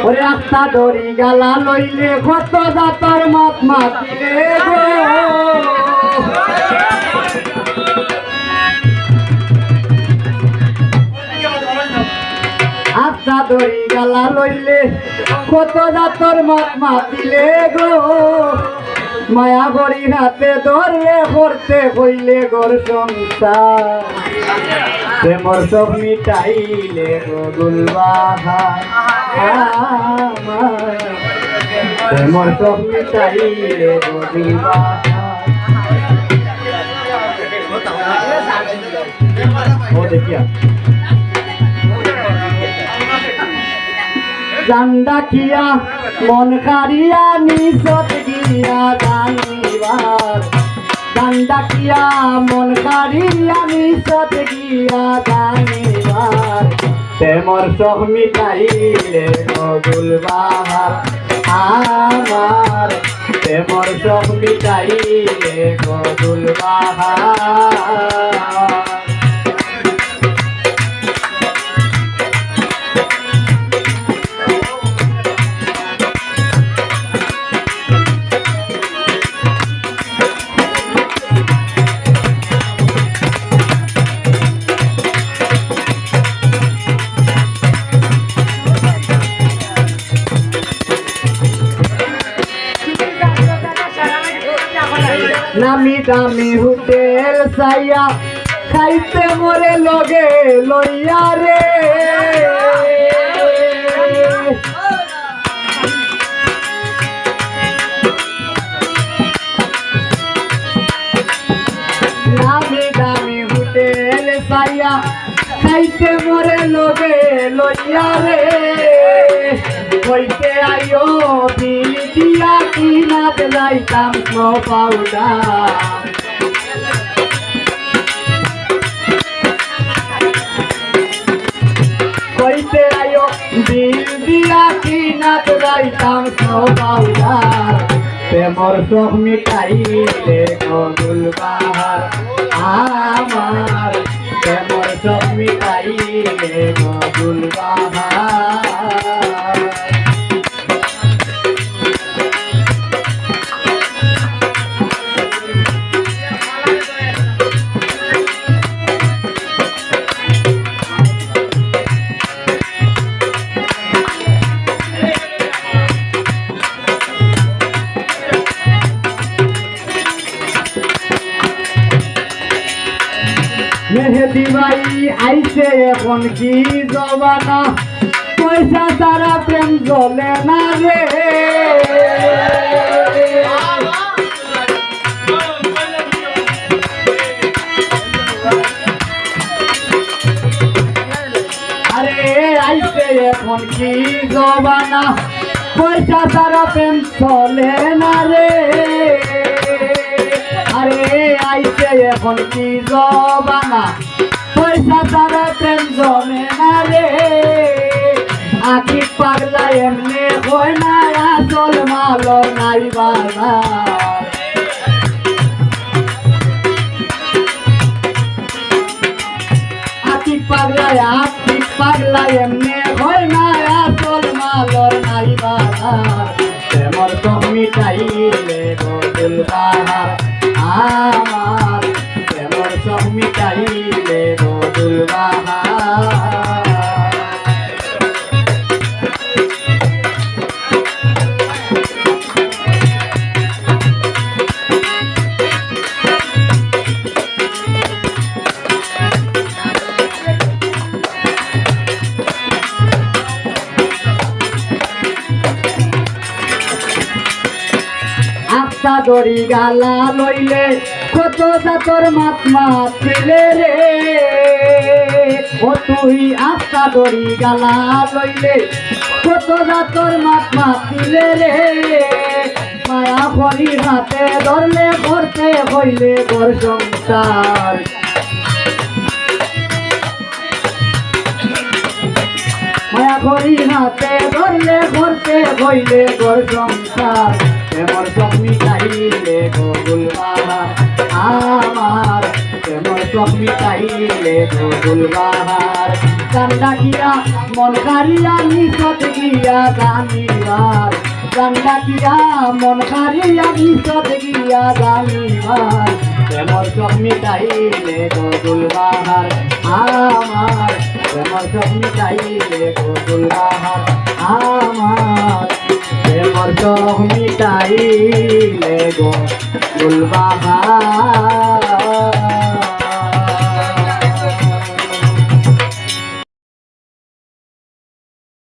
ওরে আস্তা দড়ি গালা লইলে কত জাতর মাত মাতিলে গো আস্তা দড়ি গালা লইলে কত জাতর মাত মাতিলে গো মায়া গড়ি হাতে ধরলে করতে হইলে গর সংসার প্রেমর সব মিটাইলে গো দুলবাহার প্রেমর সব মিটাইলে গো দুলবাহার ও দেখিয়া জান্ডা কিয়া মন কারিয়া নিচত গিয়া জানিবার জান্ডা কিয়া মন কারিয়া নিচত গিয়া জানিবার প্রেমর সব মিটাইলে দুলবাহার আমার প্রেমর সব মিটাইলে দুলবাহার নামি দামি হোটেল চাইয়া খাইতে মরে লগে লইয়া রে নামি দামি হোটেল চাইয়া খাইতে মরে লগে লইয়া রে হইতে আইও বিল দিয়া কিনাত যাইতাম স্নো পাউডার হইতে আইও বিল দিয়া কিনাত যাইতাম স্নো পাউডার প্রেমর সব মিটাইলে গো দুলবাহার আমার প্রেমর সব মিটাইলে গো দুলবাহার মেহেদি ভাই আইছে এখন কি জবানা পয়সা তারা প্রেম চলে না রে আরে আইছে এখন কি জবানা পয়সা তারা প্রেম চলে না রে আরে আইছে এখন কি জবানা পয়সা তারা প্রেম জমে না রে আকি পাগলা এমনি হয় না আসল মালো নাই বাবা আকি পাগলা এমনি হয় না আসল মালোর নাই বাবা প্রেমর সব মিটাইলে গো দুলবাহার আমার প্রেমর সব মিটাইলে গো দুলবাহার আস্তা দড়ি গালা লইলে কত জাতর মাত মাতিলে রে ও তুই আস্তা দড়ি গালা লইলে কত জাতর মাত মাতিলে রে মায়া করি হাতে ধরলে করতে হইলে ঘর সংসার মায়া করি হাতে ধরলে করতে হইলে ঘর সংসার প্রেমর সব মিটাইলে গো দুলবাহার আমার প্রেমর চোখ মিটাইলে গজল বাহার গান ডাকিয়া মন কারিয়া নিচত গিয়া গানিবার গান ডাকিয়া মন কারিয়া নিচত গিয়া গানিবার প্রেমর চোখ মিটাইলে গজল বাহার আমার প্রেমর চোখ মিটাইলে গজল বাহার আমার প্রেমর চোখ মিটাইলে গজল বাহার